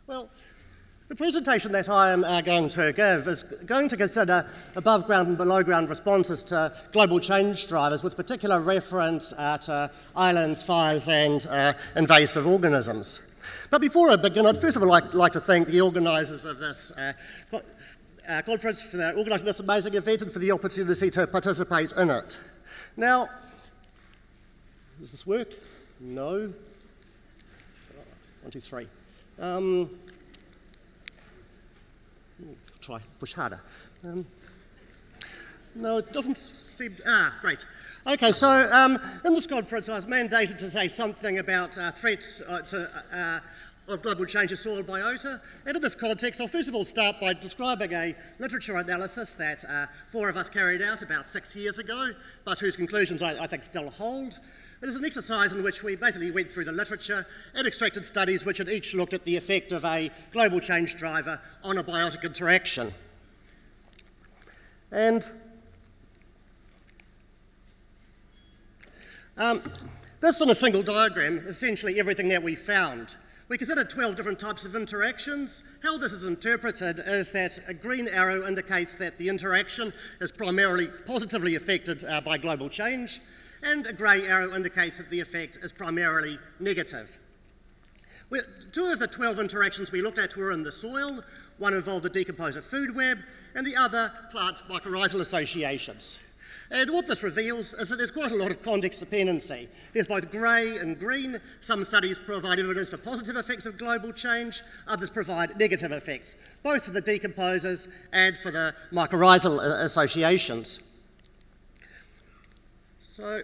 Well, the presentation that I am going to give is going to consider above ground and below ground responses to global change drivers with particular reference to islands, fires and invasive organisms. But before I begin, I'd first of all like to thank the organisers of this conference for organising this amazing event and for the opportunity to participate in it. Now, does this work? No. 1, 2, 3. Try, push harder. No, it doesn't seem, great. Okay, so in this conference I was mandated to say something about threats of global change to soil biota. And in this context, I'll first of all start by describing a literature analysis that 4 of us carried out about 6 years ago, but whose conclusions I think still hold. It is an exercise in which we basically went through the literature and extracted studies which had each looked at the effect of a global change driver on a biotic interaction. And this in a single diagram is essentially everything that we found. We considered 12 different types of interactions. How this is interpreted is that a green arrow indicates that the interaction is primarily positively affected by global change, and a grey arrow indicates that the effect is primarily negative. 2 of the 12 interactions we looked at were in the soil. One involved the decomposer food web, and the other plant mycorrhizal associations. And what this reveals is that there's quite a lot of context dependency. There's both grey and green. Some studies provide evidence for positive effects of global change, others provide negative effects, both for the decomposers and for the mycorrhizal associations. So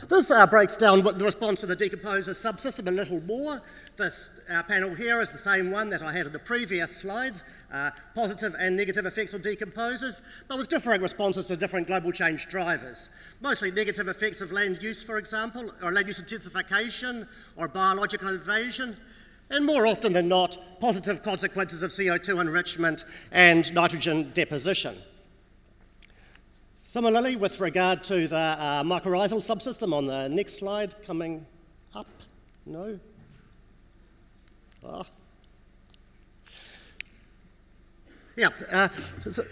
this breaks down the response to the decomposer subsystem a little more. This panel here is the same one that I had in the previous slide, positive and negative effects of decomposers, but with differing responses to different global change drivers. Mostly negative effects of land use, for example, or land use intensification, or biological invasion, and more often than not, positive consequences of CO2 enrichment and nitrogen deposition. Similarly, with regard to the mycorrhizal subsystem on the next slide, coming up, no? Yeah, so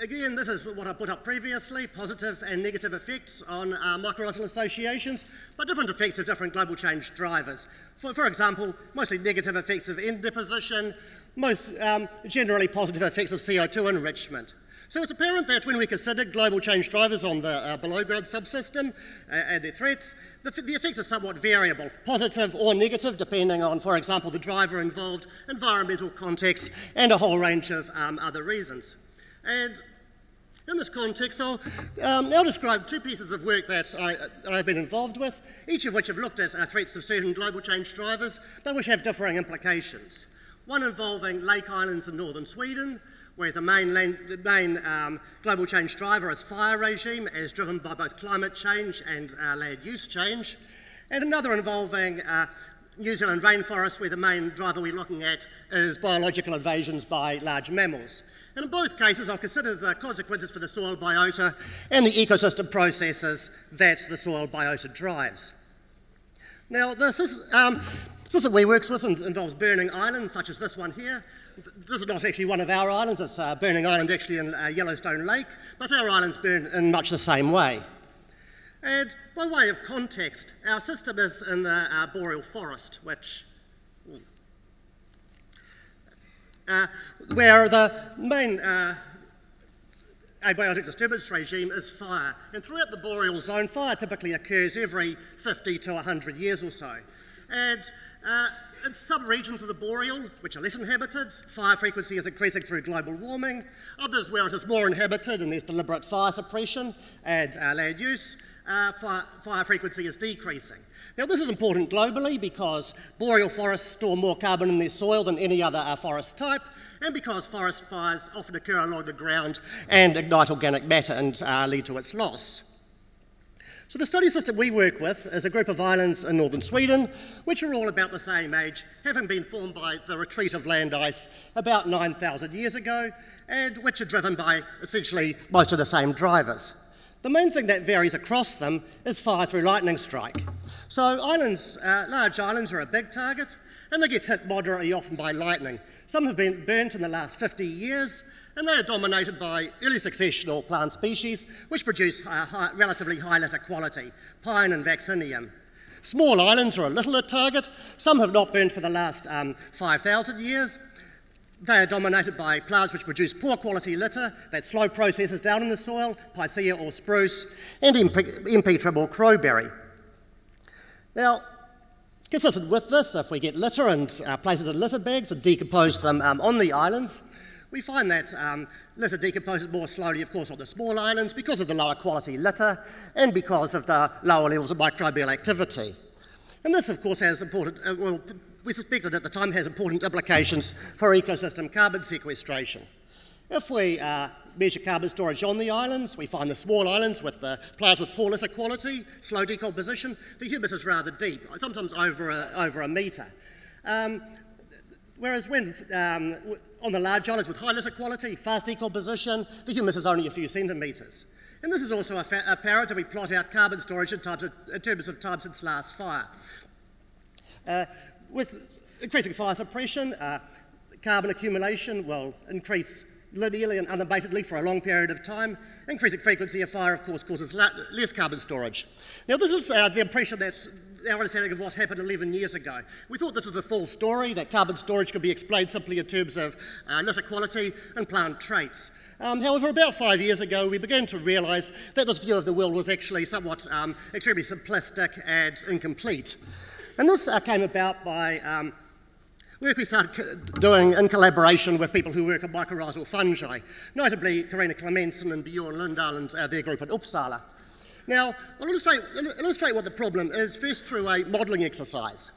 again, this is what I put up previously, positive and negative effects on mycorrhizal associations, but different effects of different global change drivers. For example, mostly negative effects of N deposition, most generally positive effects of CO2 enrichment. So it's apparent that when we consider global change drivers on the below ground subsystem and their threats, the effects are somewhat variable, positive or negative, depending on, for example, the driver involved, environmental context, and a whole range of other reasons. And in this context, I'll now describe 2 pieces of work that I've been involved with, each of which have looked at threats of certain global change drivers, but which have differing implications. One involving lake islands in northern Sweden, where the main global change driver is fire regime, as driven by both climate change and land use change, and another involving New Zealand rainforests, where the main driver we're looking at is biological invasions by large mammals. And in both cases, I'll consider the consequences for the soil biota and the ecosystem processes that the soil biota drives. Now, the system we work with involves burning islands, such as this one here. This is not actually one of our islands, it's a burning island actually in Yellowstone Lake, but our islands burn in much the same way. And by way of context, our system is in the boreal forest, which, where the main abiotic disturbance regime is fire. And throughout the boreal zone, fire typically occurs every 50 to 100 years or so. And in some regions of the boreal, which are less inhabited, fire frequency is increasing through global warming. Others where it is more inhabited and there's deliberate fire suppression and land use, fire frequency is decreasing. Now this is important globally because boreal forests store more carbon in their soil than any other forest type, and because forest fires often occur along the ground and ignite organic matter and lead to its loss. So the study system we work with is a group of islands in northern Sweden, which are all about the same age, having been formed by the retreat of land ice about 9,000 years ago, and which are driven by essentially most of the same drivers. The main thing that varies across them is fire through lightning strike. So islands, large islands are a big target, and they get hit moderately often by lightning. Some have been burnt in the last 50 years, and they are dominated by early successional plant species which produce relatively high litter quality, pine and vaccinium. Small islands are a littler target. Some have not burnt for the last 5,000 years. They are dominated by plants which produce poor quality litter that slow processes down in the soil, picea or spruce, and MP or crowberry. Now, consistent with this, if we get litter and place it in litter bags and decompose them on the islands, we find that litter decomposes more slowly, of course, on the small islands because of the lower quality litter and because of the lower levels of microbial activity. And this, of course, has important, we suspected at the time, has important implications for ecosystem carbon sequestration. If we measure carbon storage on the islands, we find the small islands with plants with poor litter quality, slow decomposition. The humus is rather deep, sometimes over a metre. Whereas when on the large islands with high litter quality, fast decomposition, the humus is only a few centimetres. And this is also apparent if we plot out carbon storage in terms of time since last fire. With increasing fire suppression, carbon accumulation will increase linearly and unabatedly for a long period of time. Increasing frequency of fire, of course, causes less carbon storage. Now, this is the impression that's our understanding of what happened 11 years ago. We thought this was the full story, that carbon storage could be explained simply in terms of litter quality and plant traits. However, about 5 years ago, we began to realise that this view of the world was actually somewhat extremely simplistic and incomplete. And this came about by work we started doing in collaboration with people who work at mycorrhizal fungi, notably Karina Clemenson and Bjorn Lindahl and their group at Uppsala. Now, I'll illustrate what the problem is first through a modelling exercise.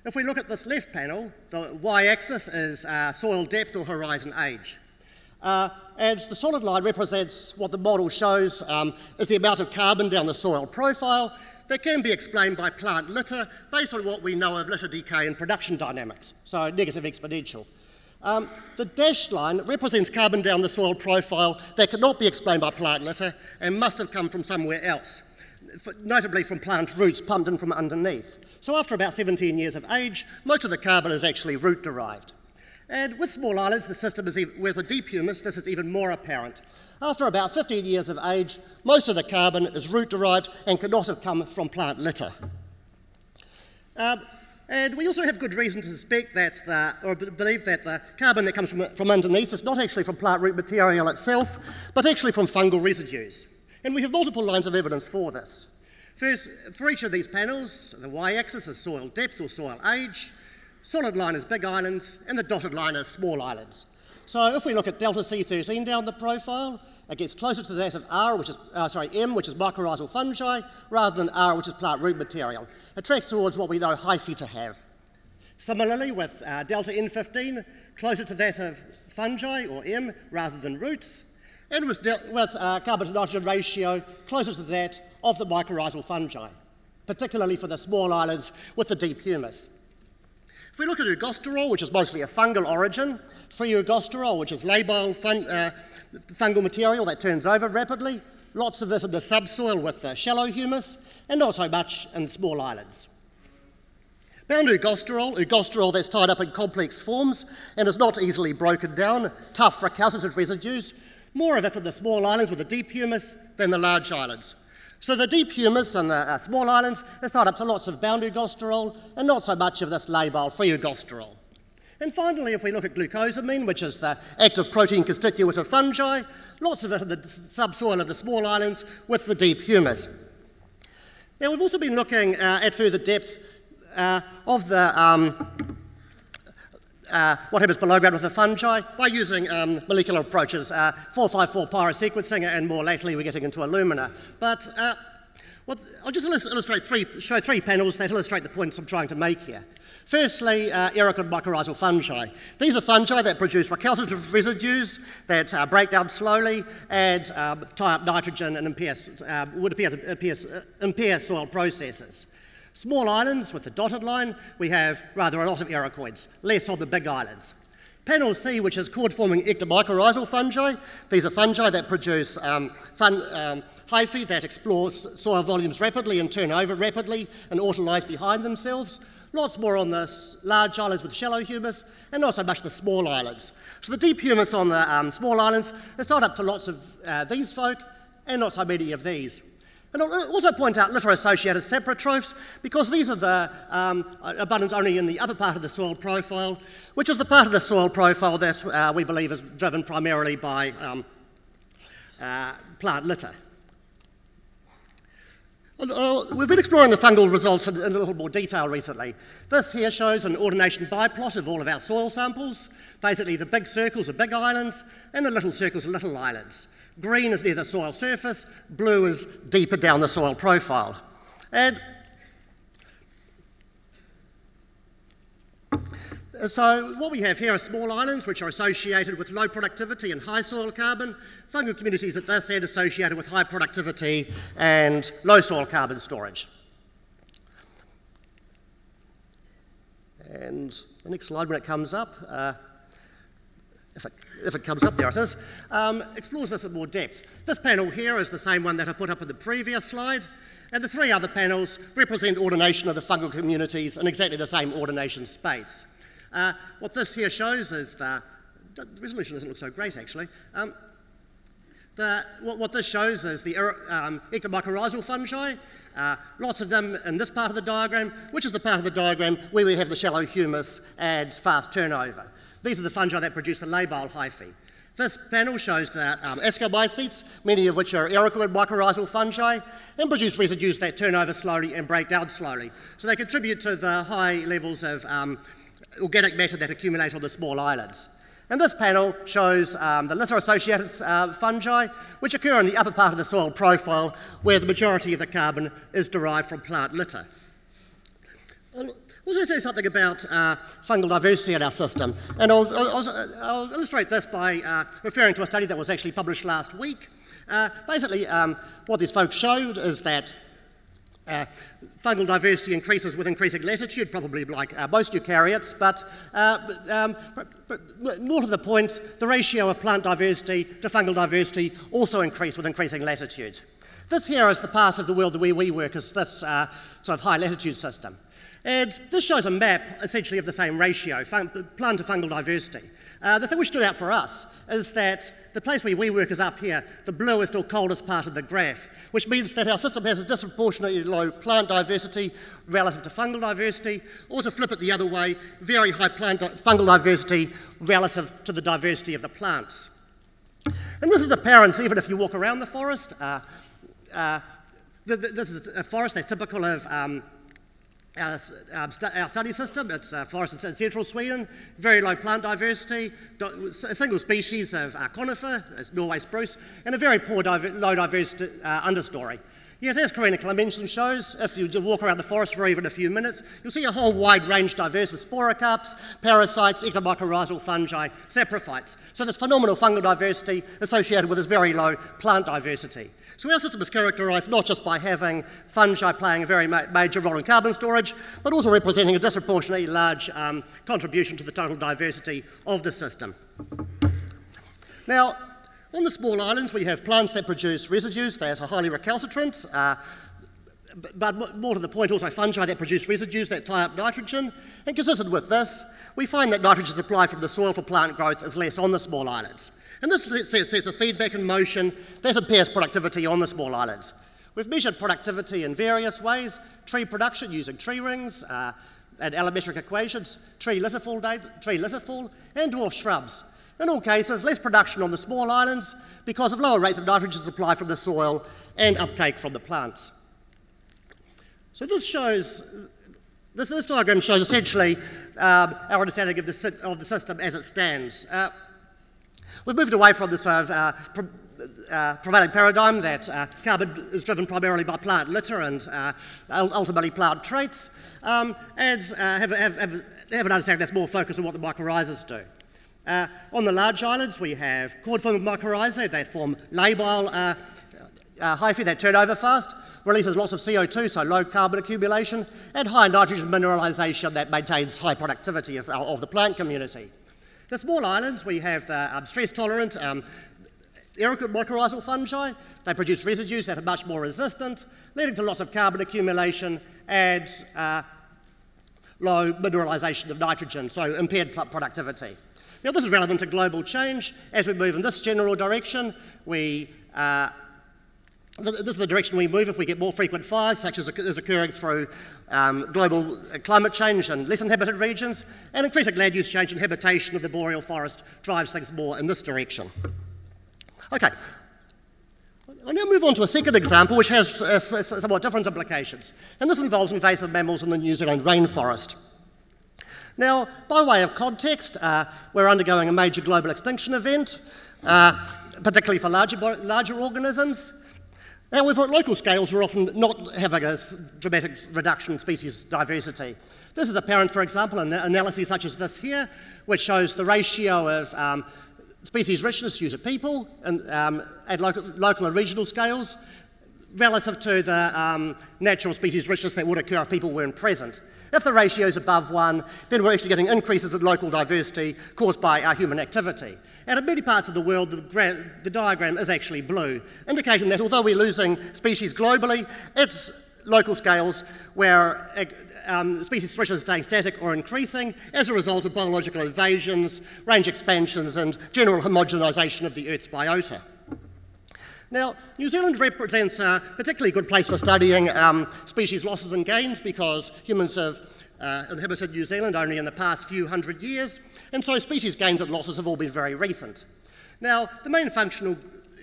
If we look at this left panel, the y-axis is soil depth or horizon age. And the solid line represents what the model shows is the amount of carbon down the soil profile that can be explained by plant litter based on what we know of litter decay and production dynamics, so negative exponential. The dashed line represents carbon down the soil profile that cannot be explained by plant litter and must have come from somewhere else, notably from plant roots pumped in from underneath. So after about 17 years of age, most of the carbon is actually root derived. And with small islands, the system is with a deep humus, this is even more apparent. After about 15 years of age, most of the carbon is root derived and cannot have come from plant litter. And we also have good reason to suspect that, or believe that the carbon that comes from underneath is not actually from plant root material itself, but actually from fungal residues. And we have multiple lines of evidence for this. First, for each of these panels, the y-axis is soil depth or soil age, solid line is big islands, and the dotted line is small islands. So if we look at delta C13 down the profile, it gets closer to that of M, which is mycorrhizal fungi, rather than R, which is plant root material. It tracks towards what we know hyphae to have. Similarly, with delta N15, closer to that of fungi, or M, rather than roots, and with carbon to nitrogen ratio closer to that of the mycorrhizal fungi, particularly for the small islands with the deep humus. If we look at eugosterol, which is mostly a fungal origin, free eugosterol, which is labile fungal material that turns over rapidly, lots of this in the subsoil with shallow humus, and not so much in the small islands. Bound eugosterol that's tied up in complex forms and is not easily broken down, tough recalcitrant residues, more of it in the small islands with the deep humus than the large islands. So the deep humus in the small islands is tied up to lots of bound eugosterol and not so much of this labile free eugosterol. And finally, if we look at glucosamine, which is the active protein constituent of fungi, lots of it in the subsoil of the small islands with the deep humus. Now, we've also been looking at further depth of the what happens below ground with the fungi by using molecular approaches, 454 pyrosequencing, and more lately we're getting into Illumina. But I'll just show three panels that illustrate the points I'm trying to make here. Firstly, aerocoid mycorrhizal fungi. These are fungi that produce recalcitrant residues that break down slowly and tie up nitrogen and impair soil processes. Small islands with the dotted line, we have rather a lot of aerocoids, less on the big islands. Panel C, which is cord-forming ectomycorrhizal fungi. These are fungi that produce hyphae that explore soil volumes rapidly and turn over rapidly and autolyse behind themselves. lots more on the large islands with shallow humus, and not so much the small islands. So the deep humus on the small islands is tied up to lots of these folk, and not so many of these. And I'll also point out litter-associated saprotrophs, because these are the abundant only in the upper part of the soil profile, which is the part of the soil profile that we believe is driven primarily by plant litter. We've been exploring the fungal results in a little more detail recently. This here shows an ordination biplot of all of our soil samples. Basically, the big circles are big islands, and the little circles are little islands. Green is near the soil surface, blue is deeper down the soil profile. And so what we have here are small islands which are associated with low productivity and high soil carbon, fungal communities at this end associated with high productivity and low soil carbon storage. And the next slide, when it comes up, if it comes up, there it is, explores this in more depth. This panel here is the same one that I put up in the previous slide, and the three other panels represent ordination of the fungal communities in exactly the same ordination space. What this here shows is the resolution doesn't look so great actually. What this shows is the ectomycorrhizal fungi, lots of them in this part of the diagram, which is the part of the diagram where we have the shallow humus and fast turnover. These are the fungi that produce the labile hyphae. This panel shows the ascomycetes, many of which are aerochoid mycorrhizal fungi, and produce residues that turn over slowly and break down slowly. So they contribute to the high levels of organic matter that accumulate on the small islands. And this panel shows the litter-associated fungi, which occur in the upper part of the soil profile, where the majority of the carbon is derived from plant litter. I'll also say something about fungal diversity in our system, and I'll illustrate this by referring to a study that was actually published last week. Basically, what these folks showed is that fungal diversity increases with increasing latitude, probably like most eukaryotes, but more to the point, the ratio of plant diversity to fungal diversity also increased with increasing latitude. This here is the part of the world where we work as this sort of high latitude system. And this shows a map, essentially, of the same ratio, plant to fungal diversity. The thing which stood out for us is that the place where we work is up here. The blue is the coldest part of the graph, which means that our system has a disproportionately low plant diversity relative to fungal diversity, or to flip it the other way, very high fungal diversity relative to the diversity of the plants. And this is apparent even if you walk around the forest. This is a forest that's typical of our study system. It's a forest in central Sweden, very low plant diversity, a single species of conifer, it's Norway spruce, and a very poor low diversity understory. Yet, as Karina Clemenson shows, if you walk around the forest for even a few minutes, you'll see a whole wide range diverse of sporocarps, parasites, ectomycorrhizal fungi, saprophytes. So there's phenomenal fungal diversity associated with this very low plant diversity. So our system is characterised not just by having fungi playing a very major role in carbon storage, but also representing a disproportionately large contribution to the total diversity of the system. Now, on the small islands, we have plants that produce residues that are highly recalcitrant, but more to the point, also fungi that produce residues that tie up nitrogen. And consistent with this, we find that nitrogen supply from the soil for plant growth is less on the small islands. And this sets a feedback in motion that impairs productivity on the small islands. We've measured productivity in various ways: tree production using tree rings and allometric equations, tree litter fall, and dwarf shrubs. In all cases, less production on the small islands because of lower rates of nitrogen supply from the soil and uptake from the plants. So this diagram shows essentially our understanding of the system as it stands. We've moved away from this prevailing paradigm that carbon is driven primarily by plant litter and ultimately plant traits, and have an understanding that's more focused on what the mycorrhizas do. On the large islands, we have cord-formed mycorrhizae that form labile hyphae that turn over fast, releases lots of CO2, so low carbon accumulation, and high nitrogen mineralisation that maintains high productivity of the plant community. The small islands, we have the stress-tolerant aerochoid mycorrhizal fungi. They produce residues that are much more resistant, leading to lots of carbon accumulation and low mineralisation of nitrogen, so impaired productivity. Now this is relevant to global change. As we move in this general direction, this is the direction we move if we get more frequent fires, such as is occurring through global climate change and less inhabited regions, and increasing land use change and habitation of the boreal forest drives things more in this direction. Okay, I'll now move on to a second example which has somewhat different implications, and this involves invasive mammals in the New Zealand rainforest. Now, by way of context, we're undergoing a major global extinction event, particularly for larger organisms. However, at local scales, we're often not having a dramatic reduction in species diversity. This is apparent, for example, in analyses such as this here, which shows the ratio of species richness due to people and, at local and regional scales relative to the natural species richness that would occur if people weren't present. If the ratio is above 1, then we're actually getting increases in local diversity caused by our human activity. And in many parts of the world, the diagram is actually blue, indicating that although we're losing species globally, it's local scales where species richness is staying static or increasing as a result of biological invasions, range expansions, and general homogenisation of the Earth's biota. Now, New Zealand represents a particularly good place for studying species losses and gains because humans have inhabited New Zealand only in the past few hundred years, and so species gains and losses have all been very recent. Now, the main functional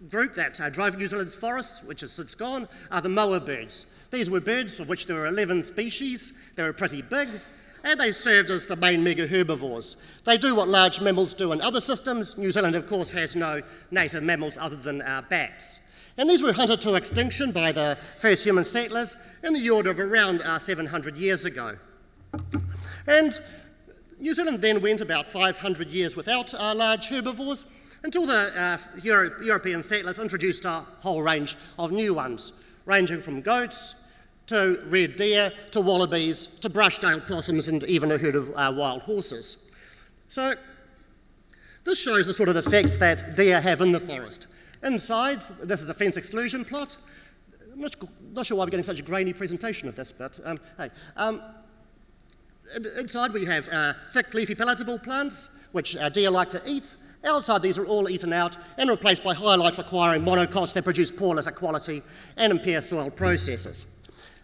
group that drove New Zealand's forests, which has since gone, are the moa birds. These were birds of which there were 11 species. They were pretty big, and they served as the main mega herbivores. They do what large mammals do in other systems. New Zealand, of course, has no native mammals other than bats. And these were hunted to extinction by the first human settlers in the order of around 700 years ago. And New Zealand then went about 500 years without large herbivores until the European settlers introduced a whole range of new ones, ranging from goats to red deer, to wallabies, to brush-tailed possums, and even a herd of wild horses. So this shows the sort of effects that deer have in the forest. Inside, this is a fence exclusion plot. I'm not sure why we're getting such a grainy presentation of this, but hey. Inside we have thick leafy palatable plants, which deer like to eat. Outside these are all eaten out and replaced by high light requiring monocots that produce poor litter quality and impair soil processes.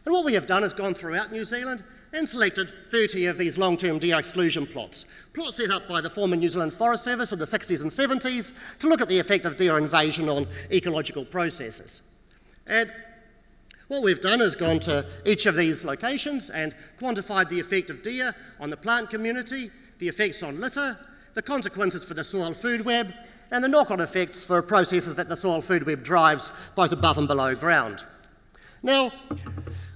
And what we have done is gone throughout New Zealand and selected 30 of these long-term deer exclusion plots set up by the former New Zealand Forest Service in the 60s and 70s to look at the effect of deer invasion on ecological processes. And what we've done is gone to each of these locations and quantified the effect of deer on the plant community, the effects on litter, the consequences for the soil food web, and the knock-on effects for processes that the soil food web drives both above and below ground. Now,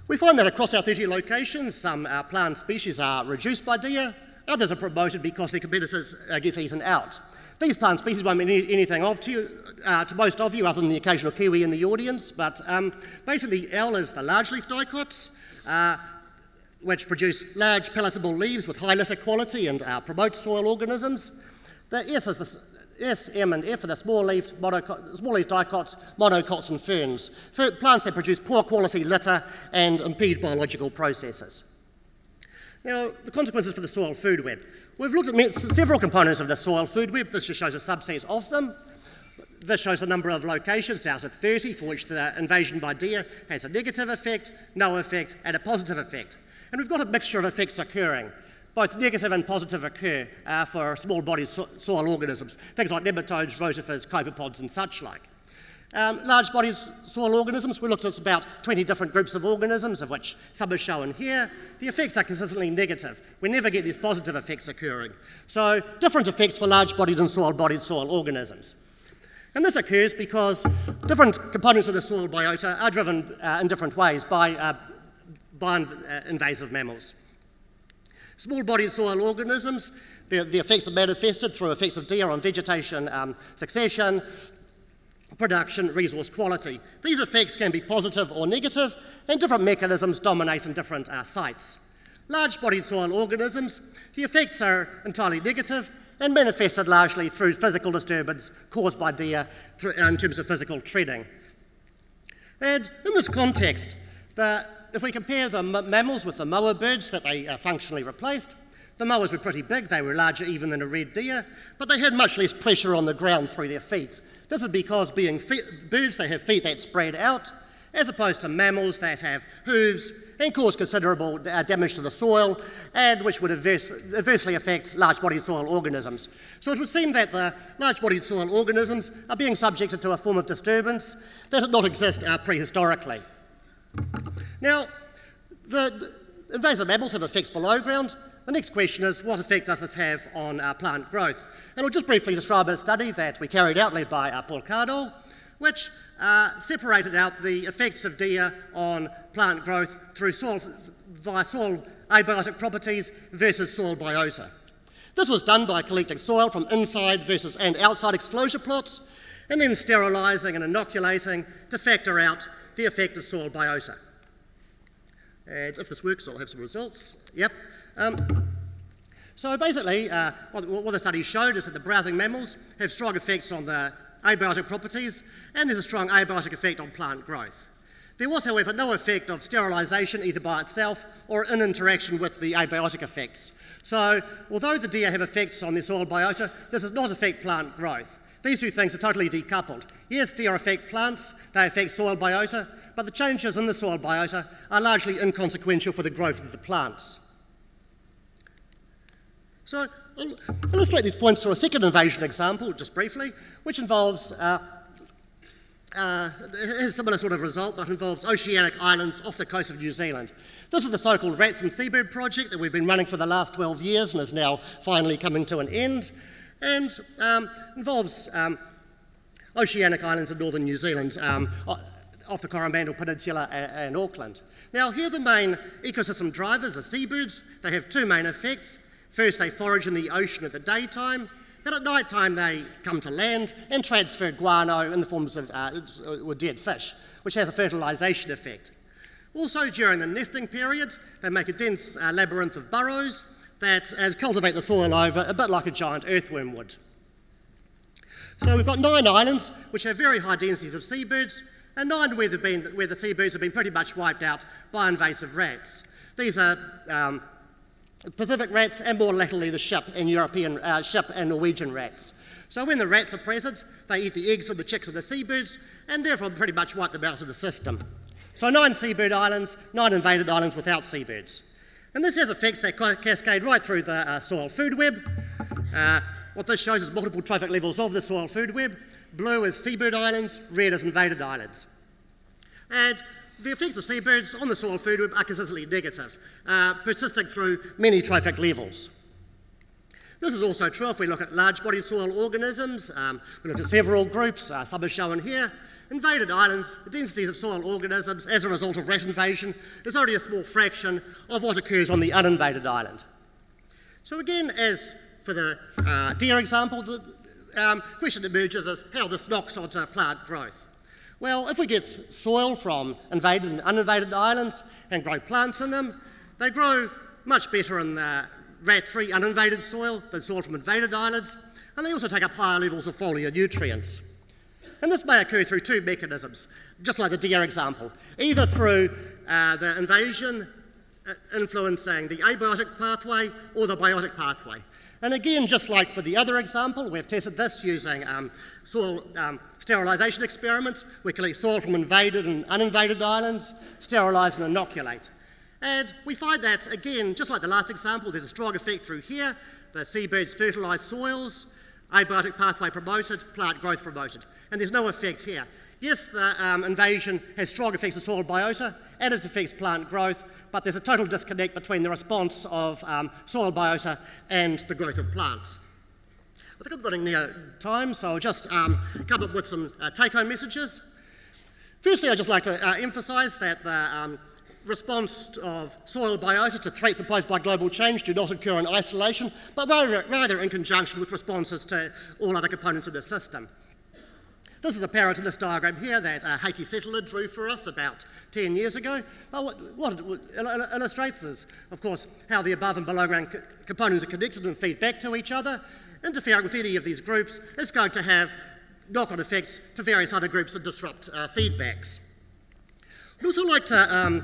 we find that across our 30 locations, some plant species are reduced by deer, others are promoted because their competitors get eaten out. These plant species won't mean anything to most of you other than the occasional Kiwi in the audience, but basically L is the large-leaf dicots, which produce large palatable leaves with high litter quality and promote soil organisms. The S is the S, M and F are the small-leaf dicots, monocots and ferns, plants that produce poor quality litter and impede biological processes. Now, the consequences for the soil food web. We've looked at several components of the soil food web. This just shows a subset of them. This shows the number of locations out of 30 for which the invasion by deer has a negative effect, no effect, and a positive effect. And we've got a mixture of effects occurring. Both negative and positive occur for small-bodied soil organisms, things like nematodes, rotifers, copepods, and such like. Large-bodied soil organisms, we looked at about 20 different groups of organisms, of which some are shown here. The effects are consistently negative. We never get these positive effects occurring. So, different effects for large-bodied and small-bodied soil organisms. And this occurs because different components of the soil biota are driven in different ways by invasive mammals. Small-bodied soil organisms, the effects are manifested through effects of deer on vegetation succession, production, resource quality. These effects can be positive or negative, and different mechanisms dominate in different sites. Large-bodied soil organisms, the effects are entirely negative and manifested largely through physical disturbance caused by deer in terms of physical treading. And in this context, the if we compare the mammals with the moa birds that they functionally replaced, the moas were pretty big, they were larger even than a red deer, but they had much less pressure on the ground through their feet. This is because being birds, they have feet that spread out, as opposed to mammals that have hooves and cause considerable damage to the soil, and which would adversely affect large-bodied soil organisms. So it would seem that the large-bodied soil organisms are being subjected to a form of disturbance that did not exist prehistorically. Now, the invasive mammals have effects below ground. The next question is, what effect does this have on plant growth? And I'll just briefly describe a study that we carried out, led by Paul Cardall, which separated out the effects of deer on plant growth through via soil abiotic properties versus soil biota. This was done by collecting soil from inside versus and outside exposure plots, and then sterilising and inoculating to factor out the effect of soil biota. And if this works, I'll have some results. Yep. So basically, what the study showed is that the browsing mammals have strong effects on the abiotic properties, and there's a strong abiotic effect on plant growth. There was, however, no effect of sterilisation either by itself or in interaction with the abiotic effects. So, although the deer have effects on their soil biota, this does not affect plant growth. These two things are totally decoupled. Yes, deer affect plants, they affect soil biota, but the changes in the soil biota are largely inconsequential for the growth of the plants. So, I'll illustrate these points through a second invasion example, just briefly, which involves, has a similar sort of result, but involves oceanic islands off the coast of New Zealand. This is the so-called Rats and Seabird project that we've been running for the last 12 years and is now finally coming to an end, and involves oceanic islands in northern New Zealand, off the Coromandel Peninsula and Auckland. Now, here the main ecosystem drivers are seabirds. They have two main effects. First, they forage in the ocean at the daytime, and at night time they come to land and transfer guano in the forms of dead fish, which has a fertilisation effect. Also, during the nesting period, they make a dense labyrinth of burrows that cultivate the soil over, a bit like a giant earthworm would. So we've got 9 islands which have very high densities of seabirds, and 9 where the seabirds have been pretty much wiped out by invasive rats. These are Pacific rats, and more latterly the ship and Norwegian rats. So when the rats are present, they eat the eggs of the chicks of the seabirds, and therefore pretty much wipe them out of the system. So 9 seabird islands, 9 invaded islands without seabirds. And this has effects that cascade right through the soil food web. What this shows is multiple trophic levels of the soil food web. Blue is seabird islands, red is invaded islands. And the effects of seabirds on the soil food web are consistently negative, persisting through many trophic levels. This is also true if we look at large-bodied soil organisms. We looked at several groups, some are shown here. Invaded islands, the densities of soil organisms as a result of rat invasion is only a small fraction of what occurs on the uninvaded island. So again, as for the deer example, the question emerges as how this knocks onto plant growth. Well, if we get soil from invaded and uninvaded islands and grow plants in them, they grow much better in the rat-free uninvaded soil than soil from invaded islands, and they also take up higher levels of foliar nutrients. And this may occur through 2 mechanisms, just like the deer example, either through the invasion influencing the abiotic pathway or the biotic pathway. And again, just like for the other example, we've tested this using soil sterilisation experiments. We collect soil from invaded and uninvaded islands, sterilise and inoculate. And we find that, again, just like the last example, there's a strong effect through here. The seabirds fertilise soils, abiotic pathway promoted, plant growth promoted. And there's no effect here. Yes, the invasion has strong effects on soil biota and it affects plant growth, but there's a total disconnect between the response of soil biota and the growth of plants. I think I'm running near time, so I'll just come up with some take-home messages. Firstly, I'd just like to emphasise that the response of soil biota to threats imposed by global change do not occur in isolation, but rather in conjunction with responses to all other components of the system. This is apparent in this diagram here that Heikki Settler drew for us about 10 years ago. But what it illustrates is, of course, how the above and below ground components are connected and feed back to each other. Interfering with any of these groups is going to have knock-on effects to various other groups and disrupt feedbacks. I'd also like to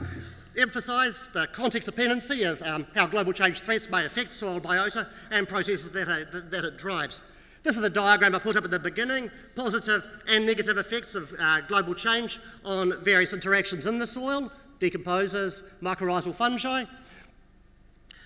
emphasise the context dependency of how global change threats may affect soil biota and processes that it drives. This is the diagram I put up at the beginning, positive and negative effects of global change on various interactions in the soil, decomposers, mycorrhizal fungi.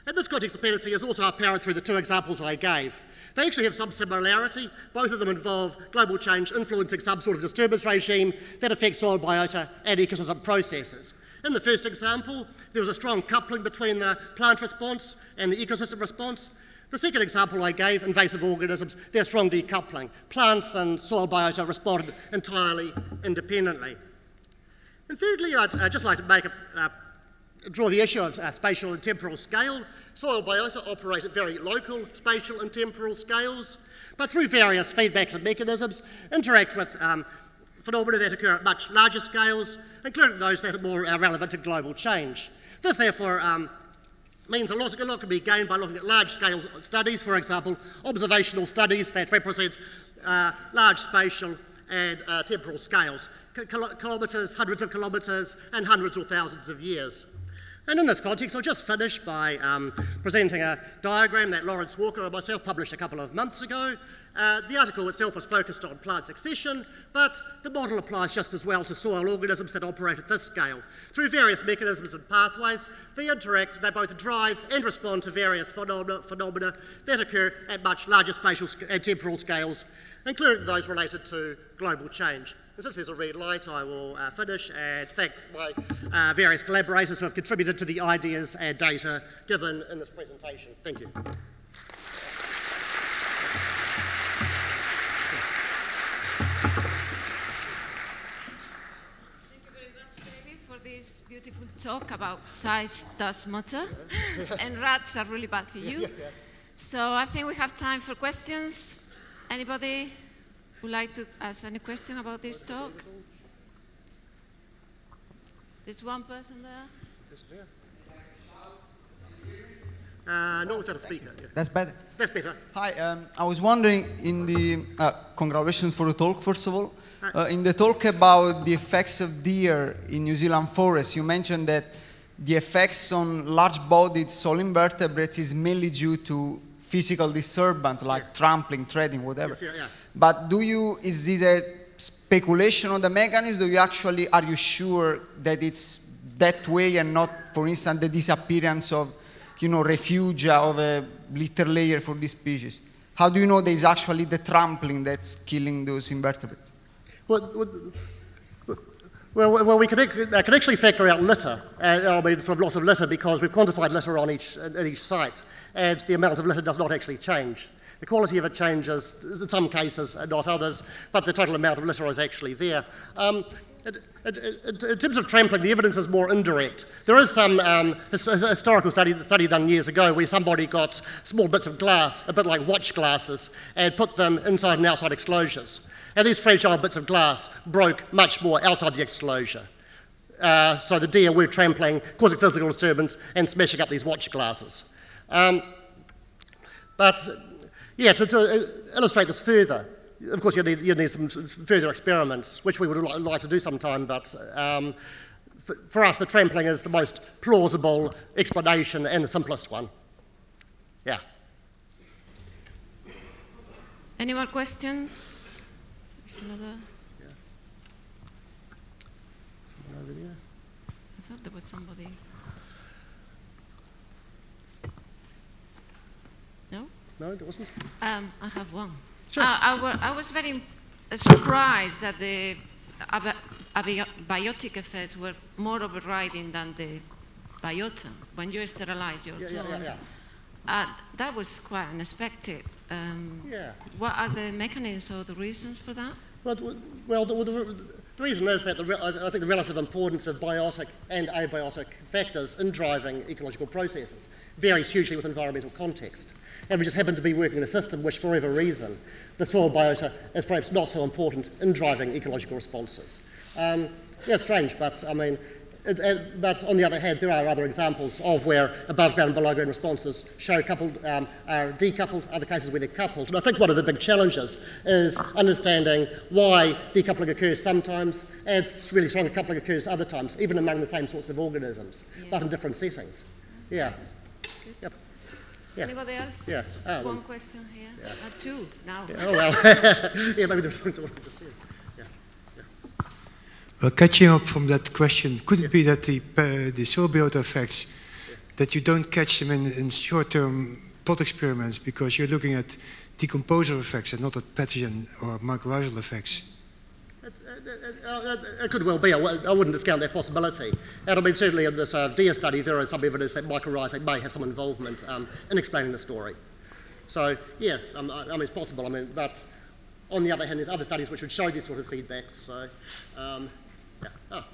And this context dependency is also apparent through the two examples I gave. They actually have some similarity. Both of them involve global change influencing some sort of disturbance regime that affects soil biota and ecosystem processes. In the first example, there was a strong coupling between the plant response and the ecosystem response. The second example I gave, invasive organisms, there's strong decoupling. Plants and soil biota responded entirely independently. And thirdly, I'd just like to draw the issue of spatial and temporal scale. Soil biota operate at very local spatial and temporal scales, but through various feedbacks and mechanisms, interact with phenomena that occur at much larger scales, including those that are more relevant to global change. This, therefore, means a lot can be gained by looking at large-scale studies, for example, observational studies that represent large spatial and temporal scales, kilometres, hundreds of kilometres, and hundreds or thousands of years. And in this context, I'll just finish by presenting a diagram that Lawrence Walker and myself published a couple of months ago. The article itself was focused on plant succession, but the model applies just as well to soil organisms that operate at this scale. Through various mechanisms and pathways, they interact, they both drive and respond to various phenomena that occur at much larger spatial and temporal scales, including those related to global change. And since there's a red light, I will finish and thank my various collaborators who have contributed to the ideas and data given in this presentation. Thank you. This beautiful talk about size does matter and rats are really bad for you. So I think we have time for questions. Anybody would like to ask any question about this talk? There's one person there. No, without a speaker. Yeah. That's better. That's better. Hi, I was wondering in the, congratulations for the talk, first of all. In the talk about the effects of deer in New Zealand forests, you mentioned that the effects on large-bodied soil invertebrates is mainly due to physical disturbance, like trampling, treading, whatever. Yes, But is it a speculation on the mechanism? Are you sure that it's that way and not, for instance, the disappearance of, refugia of a litter layer for this species? How do you know there's actually the trampling that's killing those invertebrates? Well, we can actually factor out litter, sort of loss of litter, because we've quantified litter on each site, and the amount of litter does not actually change. The quality of it changes in some cases and not others, but the total amount of litter is actually there. In terms of trampling, the evidence is more indirect. There is some historical study done years ago where somebody got small bits of glass, a bit like watch glasses, and put them inside and outside exclosures. And these fragile bits of glass broke much more outside the exclosure. So the deer were trampling, causing physical disturbance and smashing up these watch glasses. To illustrate this further, of course you need some further experiments, which we would like to do sometime, but for us the trampling is the most plausible explanation and the simplest one. Yeah. Any more questions? Another? Yeah. Someone over there? I thought there was somebody. No? No, there wasn't? I have one. Sure. I was very surprised that the abiotic effects were more overriding than the biota when you sterilize your zones. That was quite unexpected. What are the mechanisms or the reasons for that? Well, the reason is that I think the relative importance of biotic and abiotic factors in driving ecological processes varies hugely with environmental context. And we just happen to be working in a system which, for whatever reason, the soil biota is perhaps not so important in driving ecological responses. It's strange, but I mean, But on the other hand, there are other examples of where above-ground and below-ground responses show coupled, are decoupled, other cases where they're coupled. And I think one of the big challenges is understanding why decoupling occurs sometimes and really strong coupling occurs other times, even among the same sorts of organisms, but in different settings. Yeah. Yep. Yeah. Anybody else? Yes. One question here. Yeah. Two now. Yeah, oh well. Yeah, maybe there's one to few. Well, catching up from that question, could it be that the soil biota effects, that you don't catch them in short-term plot experiments because you're looking at decomposer effects and not at pathogen or mycorrhizal effects? It could well be. I wouldn't discount that possibility. And I mean, certainly in this deer study, there is some evidence that mycorrhizae may have some involvement in explaining the story. So, yes, I mean, it's possible. I mean, but on the other hand, there's other studies which would show these sort of feedbacks. So, yeah. Oh.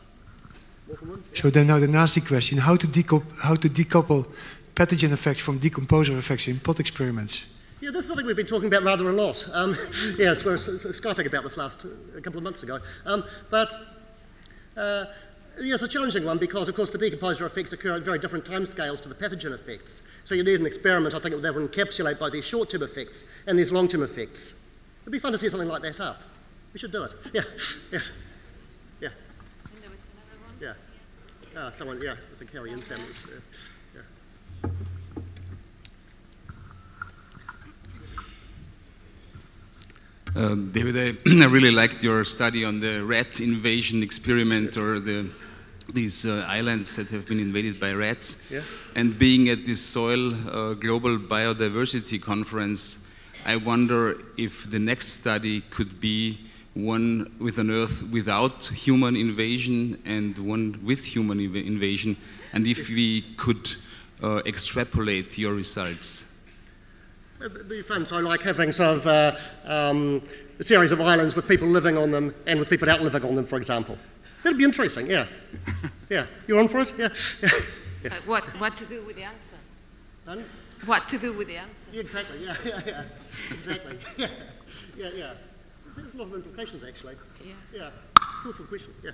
More from one? Yeah. So then now the nasty question, how to decouple pathogen effects from decomposer effects in plot experiments? Yeah, this is something we've been talking about rather a lot. Yes, we were Skyping about this a couple of months ago. Yeah, it's a challenging one because, of course, the decomposer effects occur at very different timescales to the pathogen effects. So you need an experiment, I think, that will encapsulate both these short-term effects and these long-term effects. It'd be fun to see something like that up. We should do it. Yeah, yes. Yeah. And there was another one. Yeah. Someone, yeah, I think Harry and Sam was, yeah. David, I really liked your study on the rat invasion experiment, or these islands that have been invaded by rats. Yeah. And being at this Soil Global Biodiversity Conference, I wonder if the next study could be one with an Earth without human invasion and one with human invasion, and if we could extrapolate your results. It'd be fun. So I like having sort of a series of islands with people living on them and with people out living on them, for example. That'd be interesting, yeah. Yeah. You're on for it? Yeah. Yeah. What to do with the answer? Pardon? What to do with the answer? Yeah, exactly. Yeah. Exactly. Yeah. There's a lot of implications, actually. Yeah. Yeah. It's a thoughtful question. Yeah.